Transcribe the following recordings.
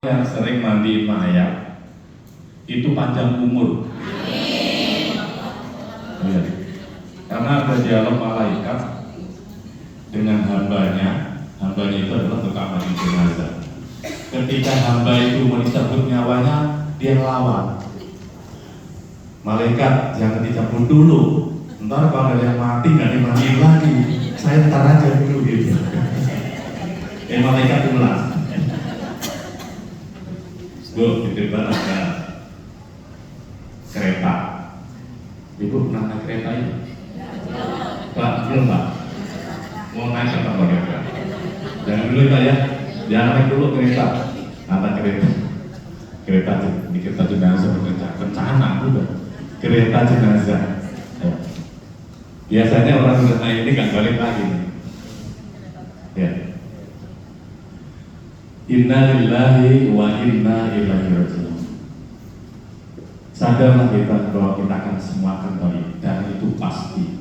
Yang sering mandiin mayat itu panjang umur. Ya. Karena ada dialog malaikat dengan hambanya itu adalah tukang mandi jenazah. Ketika hamba itu mau dicabut nyawanya, dia lawan. Malaikat, jangan dicabut dulu, ntar kalau ada yang mati nggak dimandiin lagi, saya ntar aja dulu gitu. Malaikat ulas. Bu, di depan ada kereta. Ibu pernah naik kereta ini? Pak, belum Pak? Mau naik apa kereta? Jangan dulu Pak ya. Jangan naik dulu kereta. Ada kereta. Kereta di kereta jenazah bencana udah. Kereta jenazah. Ya. Biasanya orang sudah naik ini nggak balik lagi. Ya. Inna lillahi wa inna ilaihi raji'un. Sadarlah kita bahwa kita akan semua akan balik, dan itu pasti.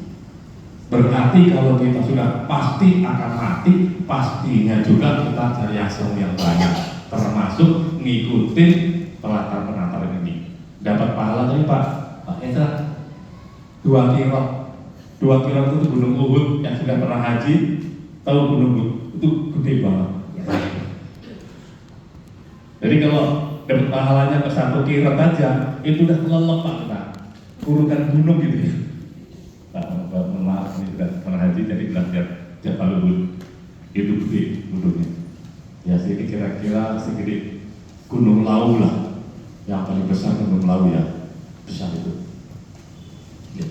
Berarti kalau kita sudah pasti akan mati, pastinya juga kita cari hasil yang banyak, termasuk ngikutin pengantar ini. Dapat pahala tadi Pak Esa 2 kilo. 2 kilo itu Gunung Uhud. Yang sudah pernah haji tahu Gunung Uhud itu gede banget. Jadi kalau dapat pahalanya ke 1 kilo aja, itu udah kelelep Pak kita. Urutan gunung gitu ya. Maaf, ini sudah pernah haji, jadi belajar Jabal Uhud. Itu gede gunungnya. Ya sini kira-kira segede Gunung Lau lah. Yang paling besar Gunung Lau ya. Besar itu. Ya.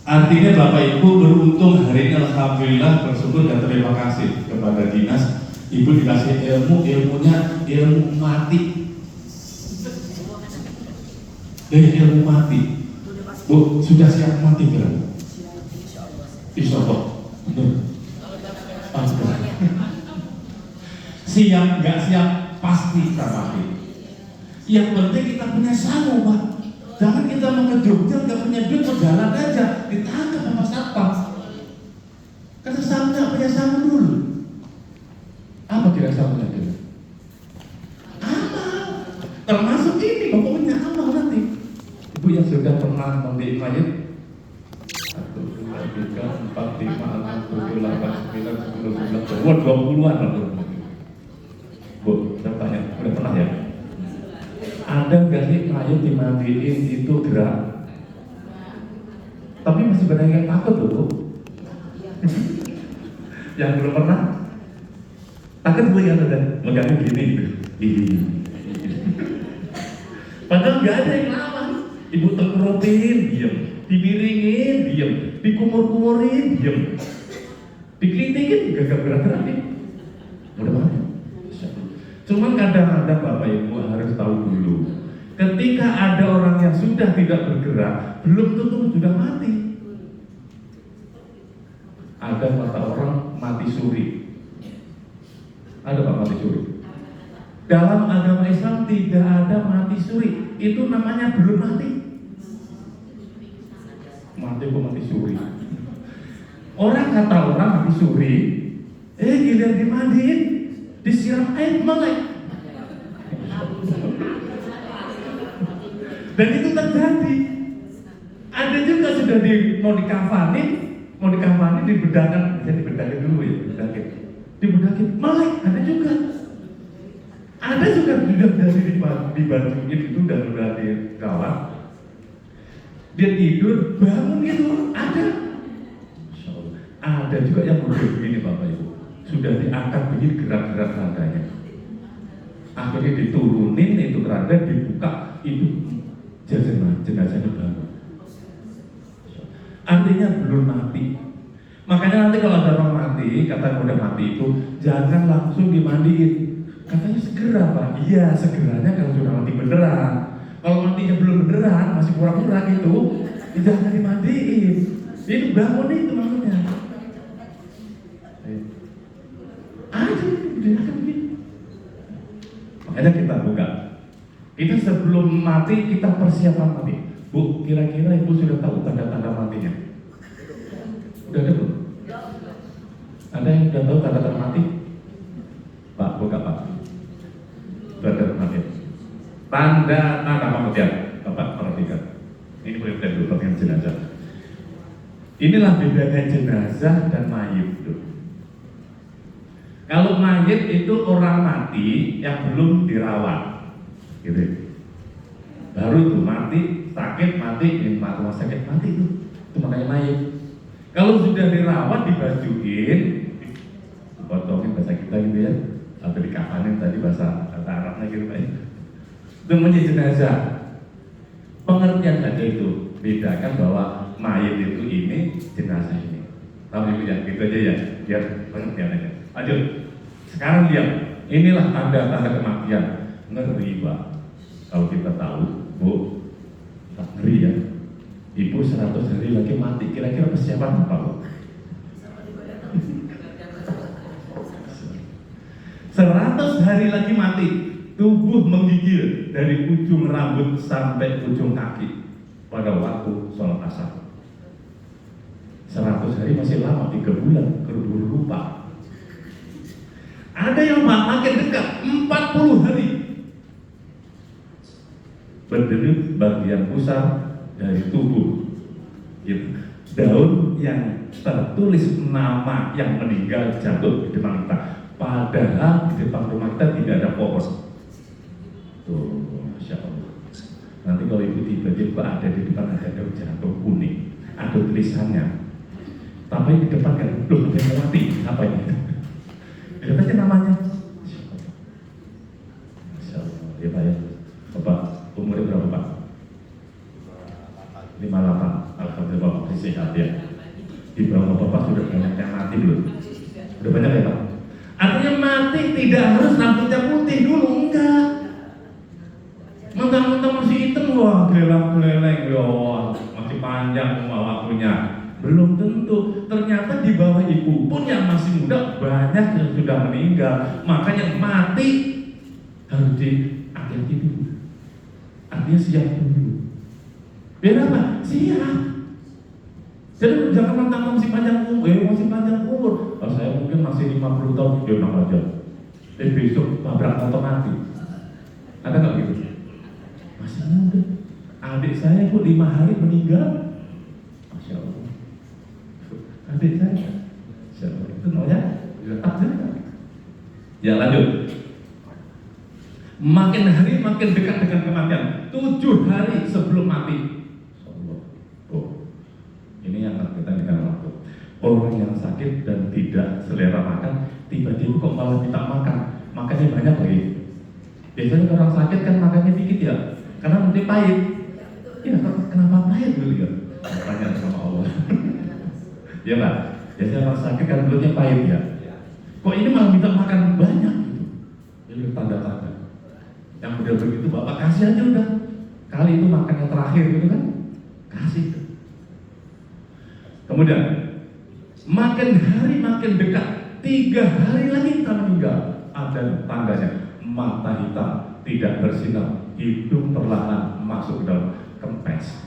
Artinya Bapak Ibu beruntung hari ini alhamdulillah, bersyukur dan terima kasih kepada dinas. Ibu dikasih ilmunya ilmu mati. Dari ilmu mati. Bu, sudah siap mati belum? Insya Allah. Benar. Siap nggak siap pasti kita mati. Yang penting kita punya sangu Pak. Jangan kita mau ke Jogja nggak punya duit, berjalan aja ditangkap sama satpam. Karena sangunya punya sangu dulu. Apa kira sangunya dulu? Amal. Termasuk ini pokoknya amal nanti. Ibu yang sudah pernah mandiin mayat 1, 2, 3, 4, 5, 6, 7, 8, 9, 10, 11, 20-an Bu, saya tanya, udah pernah ya? Ada nggak sih mayat dimandiin itu gerak? Tapi masih banyak yang takut loh Bu. Yang belum pernah? Takut Bu yang ada megangnya gini gitu. Padahal nggak ada yang lawan. Ibu tengkurupin, diem. Dimiringin, diem. Dikumur-kumurin, diem. Dikelitikin, gak gerak-gerak nih. Mudah banget. Cuman kadang-kadang Bapak Ibu harus tahu dulu, ketika ada orang yang sudah tidak bergerak, belum tentu sudah mati. Ada kata orang mati suri. Ada Pak mati suri? Dalam agama Islam tidak ada mati suri. Itu namanya belum mati. Mati kok mati suri. Orang kata orang mati suri, giliran dimandiin, disiram air melek. Dan itu terjadi. Ada juga sudah mau dikafanin dibedakan, jadi dibedakin dulu ya, dibedakin melek. Ada juga sudah dari dibantuin itu dan udah dirawat, dia tidur bangun gitu. Ada juga yang model begini Bapak Ibu, sudah diangkat begini gerak-gerak raganya, akhirnya diturunin itu raga, dibuka itu jenazahnya bangun. Artinya belum mati. Makanya nanti kalau ada orang mati, kata udah mati itu jangan langsung dimandiin. Katanya segera Pak. Iya segeranya kalau sudah mati beneran. Kalau matinya belum beneran, masih pura-pura gitu, jangan dimandiin. Itu bangun itu maksudnya. Makanya kita buka. Kita sebelum mati kita persiapan mati. Bu, kira-kira Ibu sudah tahu tanda-tanda matinya? Udah ada belum? Ada yang sudah tahu tanda-tanda mati? Pak, buka Pak. Tanda kematian. Tanda kematian. Bapak perhatikan. Ini perhatian dulu dengan jenazah. Inilah bedanya jenazah dan mayit. Kalau mayit itu orang mati yang belum dirawat, gitu. Baru tuh mati, sakit mati, ini rumah sakit mati itu makanya mayit. Kalau sudah dirawat, dibajuin, dipotongin bahasa kita gitu ya, atau dikafanin tadi bahasa Arabnya gitu Pak. Itu namanya jenazah. Pengertian saja itu, bedakan bahwa mayit itu ini, jenazah ini. Tahu ibu ya, gitu aja ya, biar pengertian aja. Lanjut. Sekarang lihat, inilah tanda-tanda kematian. Ngeri Pak. Kalau kita tahu, Bu, ngeri ya. Ibu 100 hari lagi mati, kira-kira persiapan apa Bu? 100 hari lagi mati, tubuh menggigil dari ujung rambut sampai ujung kaki pada waktu sholat asar. 100 hari masih lama, 3 bulan, keburu lupa. Ada yang makin dekat, 40 hari. Berdenyut bagian pusar dari tubuh. Gitu. Daun yang tertulis nama yang meninggal jatuh di depan kita. Padahal di depan rumah kita tidak ada pohon. Tuh, Masya Allah. Nanti kalau ibu tiba-tiba ada di depan ada daun jatuh kuning, ada tulisannya. Tapi di depan kan, loh ada yang mati, apa ini? Lihat aja namanya. Masya Allah, ya Pak ya. Bapak, umurnya berapa Pak? 58. Alhamdulillah Bapak masih sehat ya. Di bawah Bapak sudah banyak yang mati belum? Sudah banyak ya Pak? Artinya mati tidak harus rambutnya putih dulu, enggak. Mentang-mentang masih hitam, wah geleng-geleng, wah masih panjang waktunya. Belum tentu, ternyata di bawah ibu pun yang masih muda banyak yang sudah meninggal. Makanya mati harus hati-hati dulu. Artinya siap dulu. Biar apa? Siap. Jadi jangan mentang-mentang masih panjang umur. Oh, saya mungkin masih 50 tahun, ya enak aja. Besok tabrak motor mati. Ada nggak gitu? Masih muda. Adik saya Bu 5 hari meninggal. Masya Allah. Adik saya. Masya Allah. Itu namanya takdir. Ya lanjut. Makin hari makin dekat dengan kematian. 7 hari sebelum mati. Ini yang kita dengar waktu. Orang yang sakit dan tidak selera makan, tiba-tiba kok malah minta makan. Makannya banyak lagi. Biasanya orang sakit kan makannya dikit ya, karena nanti pahit. Ya, kenapa pahit dulu ya? Tanya sama Allah. Ya Pak, biasanya orang sakit kan mulutnya pahit ya. Kok ini malah minta makan banyak gitu? Jadi tanda-tanda. Yang model begitu Bapak kasih aja udah. Kali itu makan yang terakhir gitu kan, kasih. Kemudian makin hari makin dekat, 3 hari lagi kita meninggal. Ada tandanya, mata hitam tidak bersinar, hidung perlahan masuk ke dalam kempes.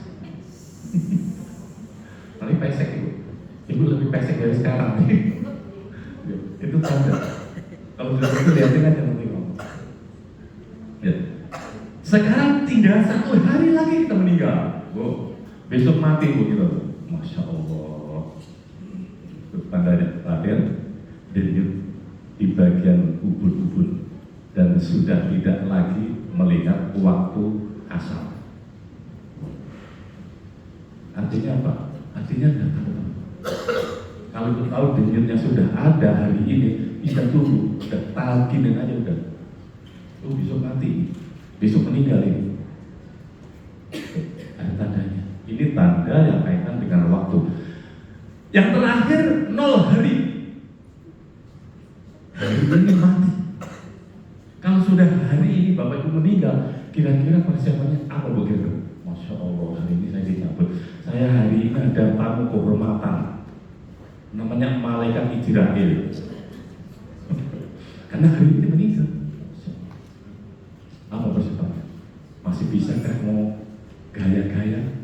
Nanti pesek ibu lebih pesek dari sekarang. Itu tanda. Kalau sudah itu lihatin aja nanti ngomong. Ya. Sekarang tinggal 1 hari lagi kita meninggal, Bu. Besok mati Bu gitu. Masya Allah. Tandanya latihan denyut di bagian ubun-ubun dan sudah tidak lagi melihat waktu asal. Artinya apa? Artinya datang. Kalau kita tahu denyutnya sudah ada hari ini, bisa tunggu, udah talkinin aja udah. Lu besok mati, besok meninggal ini. Ada tandanya. Ini tanda yang kaitan dengan waktu. Yang terakhir 0 hari. Hari ini mati. Kalau sudah hari ini Bapak Ibu meninggal, kira-kira persiapannya apa begitu? Masya Allah, hari ini saya dicabut. Saya hari ini ada tamu kehormatan. Namanya malaikat Ijrail. Karena hari ini meninggal. Apa persiapannya? Masih bisa kan mau gaya-gaya?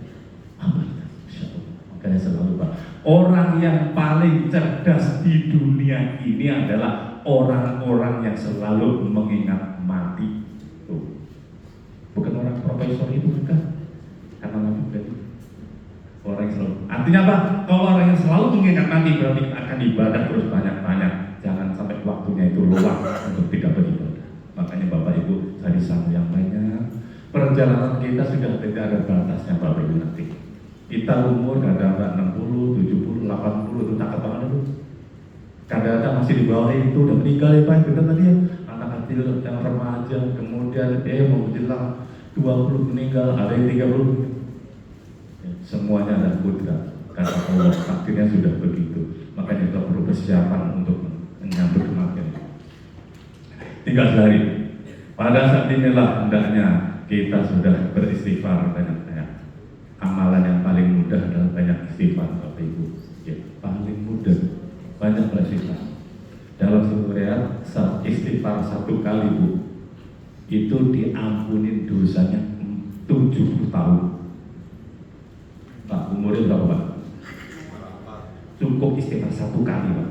Apa itu? Masya Allah. Makanya selalu Pak, orang yang paling cerdas di dunia ini adalah orang-orang yang selalu mengingat mati. Artinya apa? Kalau orang yang selalu mengingat nanti berarti kita akan ibadah terus banyak-banyak. Jangan sampai waktunya itu luang untuk tidak beribadah. Makanya Bapak Ibu cari sang yang banyak. Perjalanan kita sudah tidak ada batasnya Bapak Ibu nanti. Kita umur kadang-kadang 60, 70, 80 itu cakep banget itu. Kadang-kadang masih di bawah itu udah meninggal ya Pak, benar tadi ya. Anak kecil yang remaja, kemudian mau menjelang 20 meninggal, ada yang 30. Semuanya ada kudrat, kata Allah, takdirnya sudah begitu. Makanya kita perlu persiapan untuk menyambut kematian. Tinggal sehari. Pada saat inilah hendaknya kita sudah beristighfar banyak-banyak. Amalan yang paling mudah adalah banyak istighfar, Bapak Ibu. Ya, paling mudah banyak beristighfar. Dalam satu riwayat, istighfar 1 kali Bu, itu diampunin dosanya 70 tahun. Pak, umurnya berapa Pak? Cukup istighfar 1 kali Pak,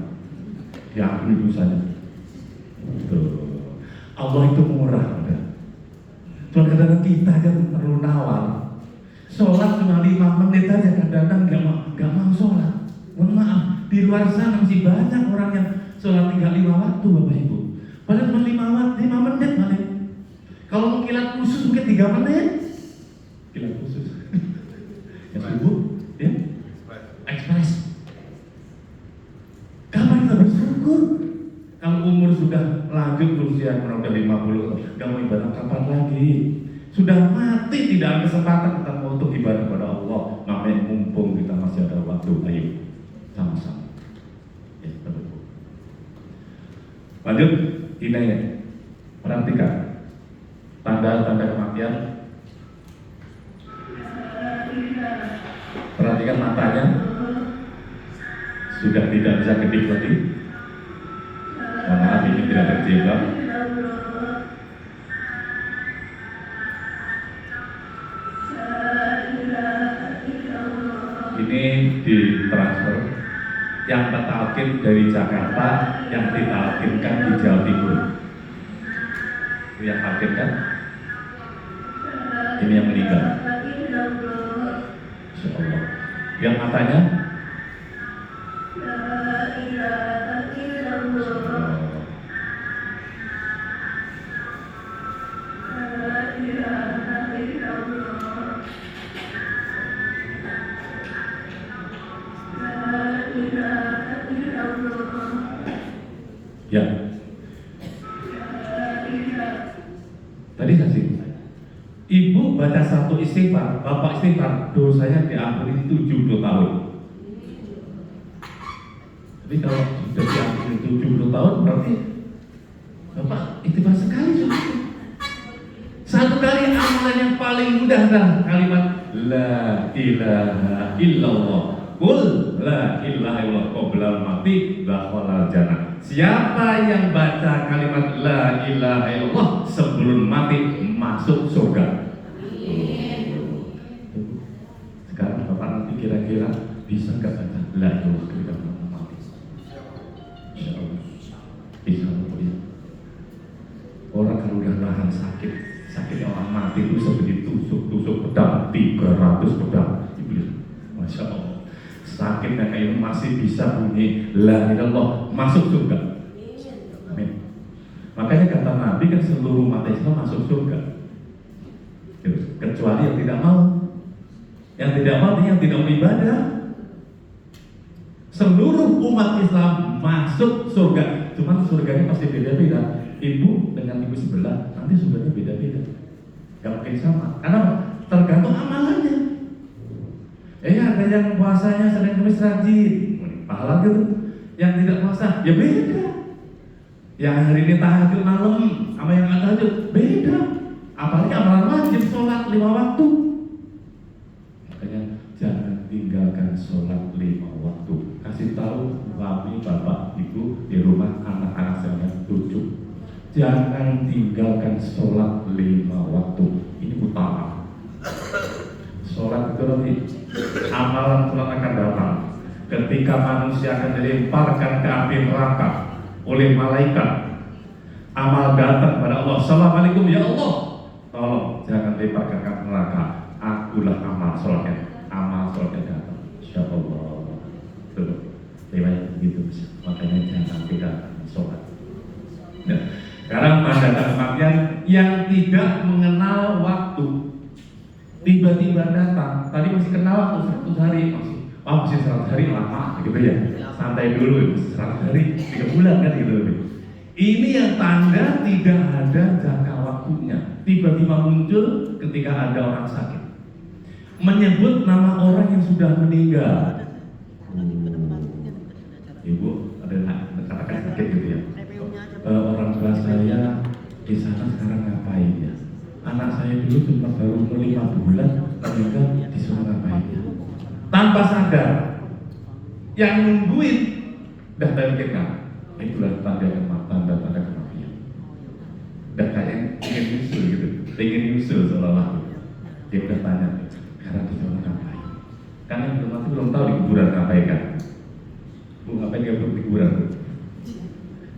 diampuni dosanya. Allah itu murah. Cuma kadang-kadang kita aja terlalu nawar. Sholat cuma 5 menit aja kadang-kadang nggak mau sholat. Mohon maaf, di luar sana masih banyak orang yang sholat tinggal 5 waktu Bapak Ibu. Padahal cuma 5 menit paling. Kalau mau kilat khusus mungkin 3 menit. Kilat khusus. Yang sibuk, ya? Ekspres. Kapan kita bersyukur? Kalau umur sudah lanjut usia udah 50, gak mau ibadah kapan lagi? Sudah mati, tidak ada kesempatan kita mau untuk ibadah kepada Allah. Namanya mumpung kita masih ada waktu, ayo sama-sama. Ya, betul. Lanjut, ini ya. Perhatikan tanda-tanda kematian. Perhatikan matanya, sudah tidak bisa kedip lagi. Maaf, ini tidak terjebak. Ini ditransfer. Yang ditalkin dari Jakarta, yang ditalkinkan di Jawa Timur. Itu yang talkin kan? Ini yang meninggal. Insya Allah. Yang matanya? Ya. Tadi kasih. Ibu baca 1 istighfar, bapak istighfar, dosanya diampuni 70 tahun. Tapi kalau sudah diampuni 70 tahun berarti bapak istighfar sekali sudah. 1 kali amalan yang paling mudah adalah kalimat La ilaha illallah. Qul la ilaha illallah qoblal mati dakhalal jannah. Siapa yang baca kalimat la ilaha illallah sebelum mati masuk surga. Sekarang Bapak nanti kira-kira bisa nggak baca la ilaha ketika mau mati? Insya Allah bisa ya. Orang kalau udah nahan sakit orang mati itu seperti tusuk pedang 300 pedang. Masya Allah. Sakitnya kayak masih bisa bunyi la ilaha illallah masuk surga. Amin. Makanya kata Nabi kan seluruh umat Islam masuk surga. Kecuali yang tidak mau. Yang tidak mau yang tidak beribadah. Seluruh umat Islam masuk surga. Cuman surganya pasti beda-beda. Ibu dengan ibu sebelah nanti surganya beda-beda. Gak mungkin sama. Karena tergantung amalannya. Ada yang puasanya Senin Kamis rajin, pahala gitu. Yang tidak puasa, ya beda. Yang hari ini tahajud malam sama yang nggak tahajud, beda. Apalagi amalan wajib sholat 5 waktu. Makanya jangan tinggalkan sholat 5 waktu. Kasih tahu mami, bapak, ibu di rumah, anak-anak saya 7. Jangan tinggalkan sholat 5 waktu. Ini utama. Sholat itu nanti amalan sholat akan datang ketika manusia akan dilemparkan ke api neraka oleh malaikat. Amal datang pada Allah. Assalamualaikum ya Allah, tolong jangan lemparkan ke neraka. Akulah amal sholatnya. Amal sholatnya datang. Insya Allah. yang tidak mengenal waktu. Tiba-tiba datang, tadi masih kenal waktu 100 hari, masih 100 hari lama gitu ya. Santai dulu, 100 hari 3 bulan kan gitu. Ini yang tanda tidak ada jangka waktunya. Tiba-tiba muncul ketika ada orang sakit. Menyebut nama orang yang sudah meninggal. Ibu, ada katakan sakit gitu ya. Orang tua saya di sana sekarang ngapain ya? Anak saya dulu cuma baru 5 bulan, meninggal disuruh ngapain ya? Tanpa sadar, yang nungguin daftar kita, itulah tanda-tanda kematian. Dan kayak ingin nyusul gitu, ingin nyusul seolah-olah. Dia udah tanya, sekarang disuruh ngapain? Karena belum mati belum tahu di kuburan ngapain kan? Bu ngapain dia belum di kuburan?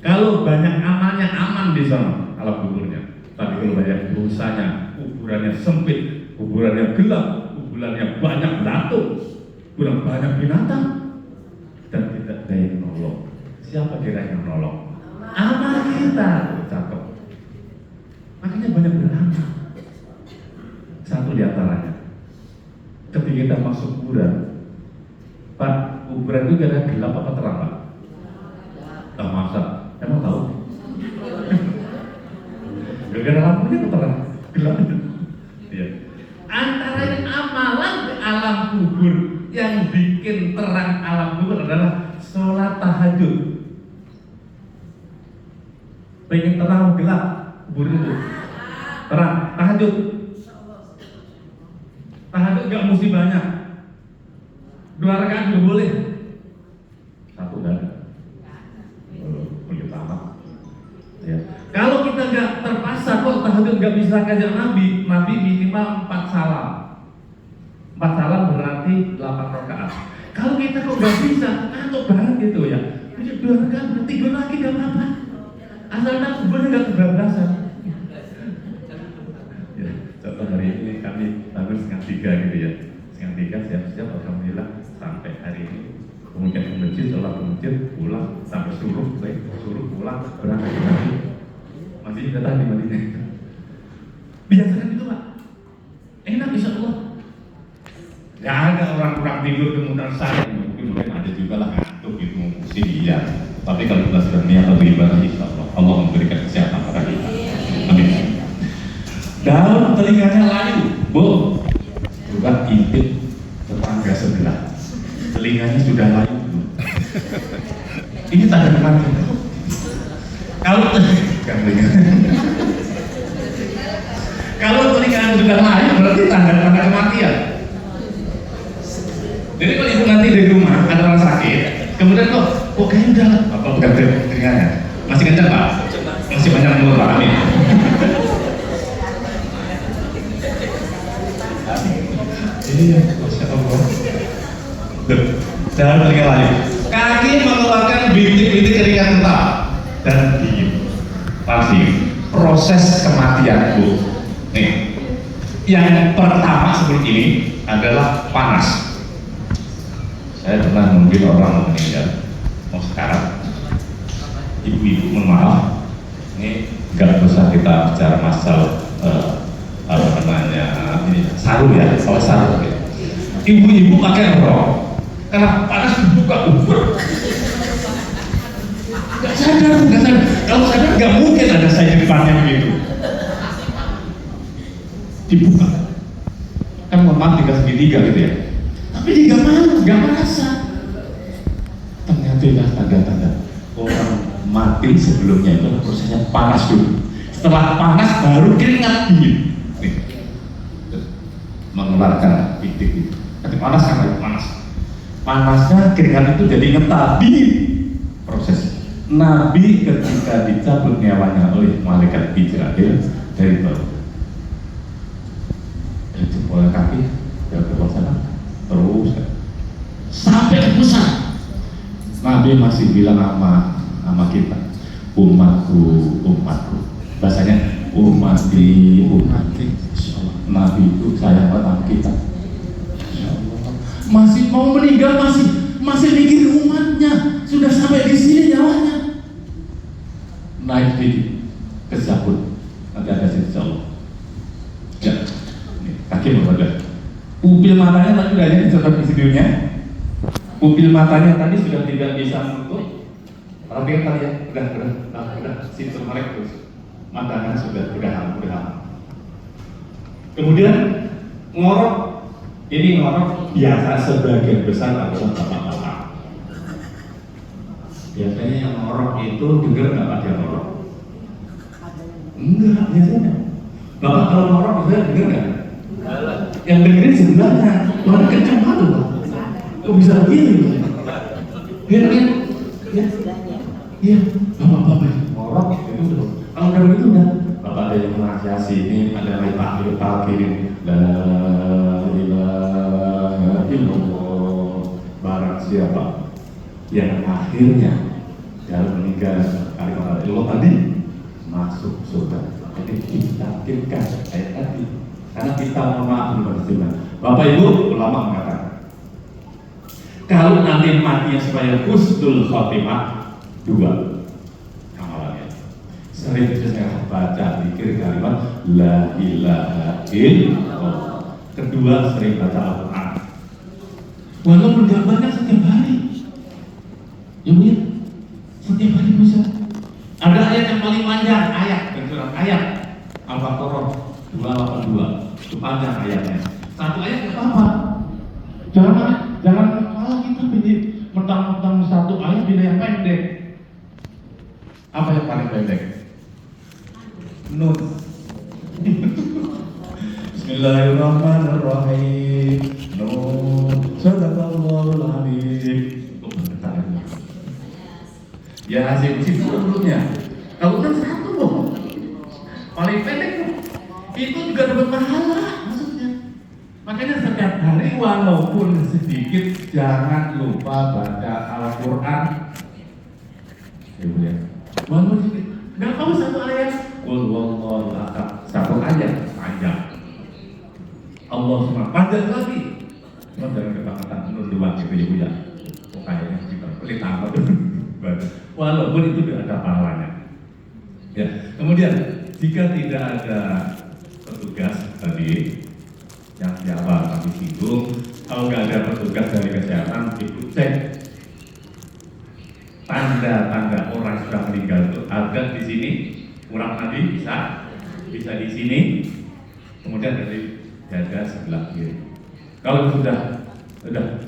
Kalau banyak amalnya aman di sana alam kuburnya. Tapi kalau banyak dosanya, kuburannya sempit, kuburannya gelap, kuburannya banyak batu, kurang banyak binatang, dan tidak ada yang menolong. Siapa kira yang menolong? Amal kita, cakep. Makanya banyak beramal. Satu di antaranya, ketika kita masuk kuburan, Pak, kuburan itu kira gelap apa terang, Pak? Tak masa, emang tahu? Gara-gara lampunya itu terang, gelap itu. Iya. Antara amalan di alam kubur yang bikin terang alam kubur adalah sholat tahajud. Pengen terang gelap kubur itu, terang tahajud. Tahajud gak mesti banyak, 2 rakaat juga boleh. 1 kan? Boleh tamat. Ya. Kalau kita nggak terpaksa kok tahajud nggak bisa kayak Nabi minimal 4 salam. 4 salam berarti 8 rakaat. Kalau kita kok nggak bisa, ngantuk banget gitu ya. 2 rakaat tidur lagi nggak apa-apa. Asalkan kuburnya nggak kebablasan. Ya, contoh hari ini kami bangun 2:30 gitu ya. 2:30 siap-siap alhamdulillah sampai hari ini. Kemudian ke masjid, sholat ke masjid, pulang sampai suruh pulang berangkat lagi. Masih juga tadi Madinah. Biasakan itu Pak, enak insya Allah. Ya ada orang kurang tidur kemudian saya mungkin ada juga lah ngantuk gitu mesti iya. Tapi kalau kita sudah niat atau ibadah insya Allah memberikan kesehatan pada kita. Amin. Daun telinganya layu, Bu. Coba intip tetangga sebelah. Telinganya sudah layu. Ini tanda kematian. Kalau telinganya sudah layu berarti tanda kematian. Jadi kalau ibu nanti di rumah ada orang sakit, kemudian kok kayaknya udah telinganya masih kencang Pak, masih banyak mulut Pak. Amin. Iya, masya Allah. Jangan telinga layu. Kaki mengeluarkan bintik-bintik keringat kental dan diem. Pasti proses kematian Bu. Nih, yang pertama seperti ini adalah panas. Saya pernah nungguin orang meninggal. Sekarang ibu-ibu mohon maaf, ini nggak usah kita bicara masalah apa namanya ini sarung ya, soal sarung ya. Ibu-ibu pakai rok karena panas dibuka nggak sadar. Kalau sadar nggak mungkin ada saya di depannya begitu dibuka kan memang 3 segitiga gitu ya, tapi dia nggak merasa. Ternyata tanda-tanda orang mati sebelumnya itu prosesnya panas dulu, setelah panas baru keringat dingin mengeluarkan titik itu. Nanti panas kan lagi panasnya keringat itu jadi ngetal dingin proses. Nabi ketika dicabut nyawanya oleh malaikat Israel dari bawah dari jempol kaki dari bawah sana terus sampai ke pusat, Nabi masih bilang sama kita, umatku bahasanya umati. Nabi itu sayang banget kita. Masih mau meninggal, masih mikir umatnya. Sudah sampai di sini nyawanya. Naik dikit ke Zabur. Nanti ada insya Allah. Ya, ini kaki menghadap. Pupil matanya tadi udah ya dicatat di videonya. Pupil matanya tadi sudah tidak bisa menutup. Perhatikan tadi ya, udah, situ melek terus. Matanya sudah ham. Kemudian ngorok, ini ngorok biasa sebagian besar adalah bapak-bapak. Biasanya yang ngorok itu dengar nggak Pak dia ngorok? Enggak, biasanya. Bapak kalau ngorok bisa dengar nggak? Yang dengerin sebelahnya, mana kencang banget Pak. Kok bisa begini? Iya, bapak-bapak ngorok itu udah. Kalau udah begitu udah. Bapak ada yang mengapresiasi ini, ada yang pakirin la ilaha illallah. Barang siapa yang akhirnya dalam meninggal kalimat Allah tadi masuk surga. Jadi kita pikirkan ayat tadi karena kita mohon maaf berjumlah. Bapak Ibu ulama mengatakan kalau nanti matinya supaya husnul khotimah, dua amalannya. Sering saya baca zikir kalimat la ilaha illallah. Kedua sering baca Al-Quran. Walaupun gambarnya setiap hari. Ya Bu ya, setiap hari bisa. Ada ayat yang paling panjang, ayat Al-Baqarah 282, itu panjang ayatnya. Satu ayat nggak apa-apa. Jangan malah kita mentang-mentang satu ayat bila yang pendek. Apa yang paling pendek? Nun. Bismillahirrahmanirrahim. Nun. Sadaqallahul adzim. Ya hasil sebelumnya. Kalau kan satu loh, paling pendek tuh, itu juga dapat pahala maksudnya. Makanya setiap hari walaupun sedikit jangan lupa baca Al-Quran. Ya, walaupun sedikit, nggak tahu satu ayat. Wallahu a'lam. Satu ayat panjang. Allah SWT panjang lagi. Cuma jangan kata-kata menurut itu ya Bu ya. Kayaknya kita pelit apa tuh. Walaupun itu tidak ada pahalanya. Ya, kemudian jika tidak ada petugas tadi yang siapa kami singgung, kalau nggak ada petugas dari kesehatan, itu cek tanda-tanda orang sudah meninggal itu ada di sini, kurang tadi bisa di sini, kemudian dari dada sebelah kiri. Kalau sudah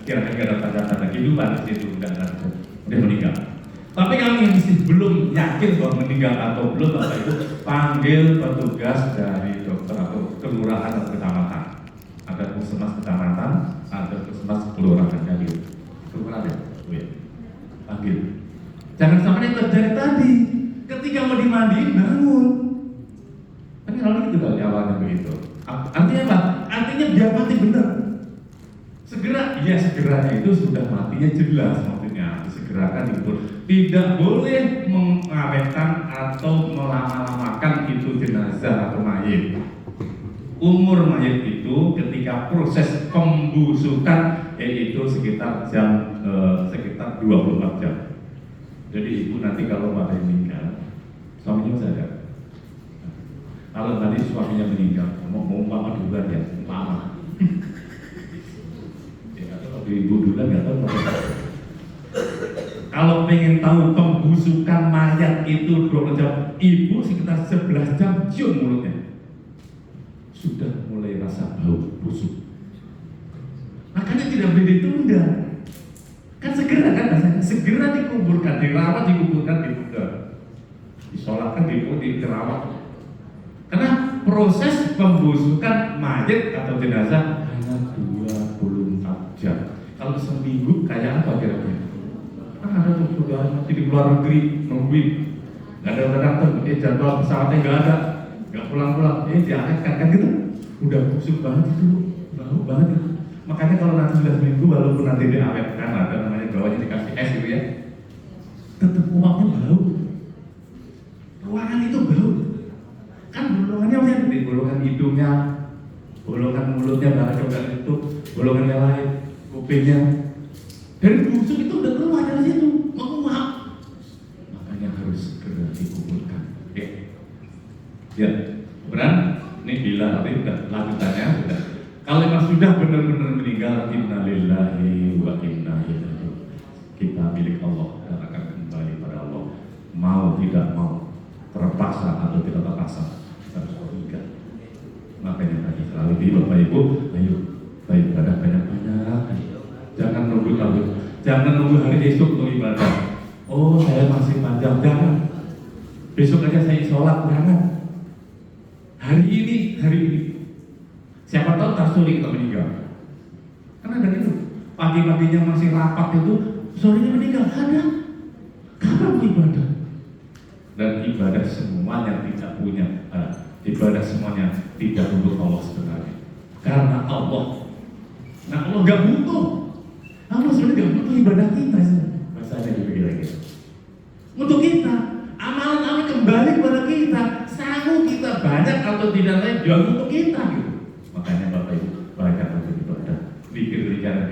kira-kira tanda-tanda kehidupan di situ sudah meninggal. Tapi kami masih belum yakin bahwa meninggal atau belum, maka itu panggil petugas dari dokter atau kelurahan atau kecamatan. Ada puskesmas kecamatan, ada puskesmas kelurahan jadi kelurahan ya, panggil. Jangan sampai terjadi tadi, ketika mau dimandiin bangun. Kan kalau itu dari awalnya begitu. Artinya apa? Artinya biar mati benar. Segera, ya segeranya itu sudah matinya jelas maksudnya disegerakan itu. Tidak boleh mengawetkan atau melama-lamakan itu jenazah atau mayit. Umur mayit itu ketika proses pembusukan yaitu sekitar 24 jam. Jadi ibu nanti kalau ada yang meninggal, suaminya sadar. Kalau tadi suaminya meninggal, mau umpama duluan ya, umpama. Ya kalau ibu duluan nggak tahu. Kalau pengen tahu pembusukan mayat itu 20 jam, ibu sekitar 11 jam cium mulutnya. Sudah mulai rasa bau busuk. Makanya tidak boleh ditunda. Kan segera kan rasanya, segera dikuburkan, dirawat, dikuburkan, disolatkan, dirawat. Karena proses pembusukan mayat atau jenazah hanya 24 jam. Kalau seminggu kayak apa kira-kira? Kan ada tuh sudah nanti di luar negeri nungguin, nggak ada datang, jadwal pesawatnya nggak pulang-pulang, diangkat kan gitu, udah busuk banget itu, bau banget itu. Makanya kalau nanti sudah seminggu, walaupun nanti diawetkan, ada namanya bawahnya dikasih es gitu ya, tetap uapnya bau, ruangan itu bau, kan bolongannya macam itu, bolongan hidungnya, bolongan mulutnya barang itu, bolongan yang lain, kupingnya. Dari busuk itu udah keluar dari situ, menguap. Makanya harus segera dikumpulkan. Ya, beran Ini bila nanti udah lanjutannya udah. Kalau memang sudah benar-benar meninggal, innalillahi wa inna ilaihi raji'un. Kita milik Allah dan akan kembali pada Allah. Mau tidak mau, terpaksa atau tidak terpaksa, kita harus meninggal. Makanya tadi selalu di Bapak Ibu, ayo ibadah banyak-banyak. Jangan nunggu tahun, jangan nunggu hari esok untuk ibadah. Oh, saya masih panjang, jangan. Besok aja saya sholat, jangan. Hari ini. Siapa tahu tak sore kita meninggal. Karena ada itu, pagi-paginya masih rapat itu, sorenya meninggal, ada. Kapan ibadah? Dan ibadah semuanya tidak punya, ibadah semuanya tidak untuk Allah sebenarnya. Karena Allah, nah Allah gak butuh. Allah sebenarnya gak butuh ibadah kita. Bahasanya gitu. Untuk kita, amalan-amalan kembali kepada kita. Sanggup kita banyak atau tidak lain jual untuk kita gitu. Makanya Bapak Ibu banyak untuk ibadah. Pikir-pikir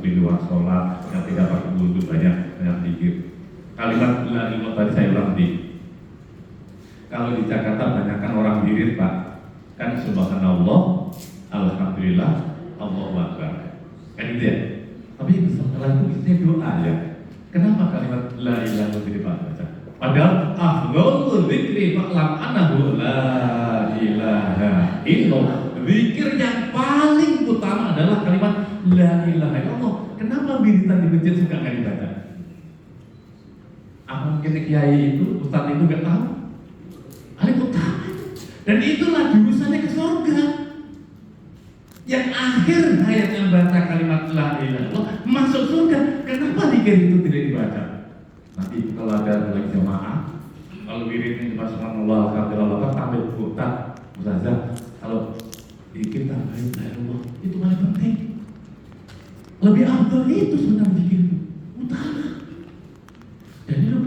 di luar sholat yang tidak pakai wudhu banyak pikir. Kalimat la ilaha tadi saya ulang di. Kalau di Jakarta banyakkan orang wirid Pak. Kan subhanallah, alhamdulillah, Allahu akbar. Kan gitu ya. Tapi setelah itu kita doa ya. Kenapa kalimat la ilaha illallah? Padahal afdhalul dzikri fa'lam annahu la ilaha illallah. Zikir yang paling utama adalah kalimat la ilaha illallah. Kenapa wiridan di masjid suka nggak dibaca? Apa mungkin kiai itu, ustaz itu nggak tahu? Paling utama. Dan itulah jurusannya ke surga. Yang akhir hayat yang baca kalimat la ilaha illallah masuk surga. Kenapa zikir itu tidak dibaca? Nanti kalau ada lagi jamaah, kalau wiridnya cuma subhanallah, alhamdulillah, sambil putar, ustazah, kalau zikir tambahin la ilaha illallah, itu paling penting. Lebih afdal itu sebenarnya zikir itu utama. Dan itu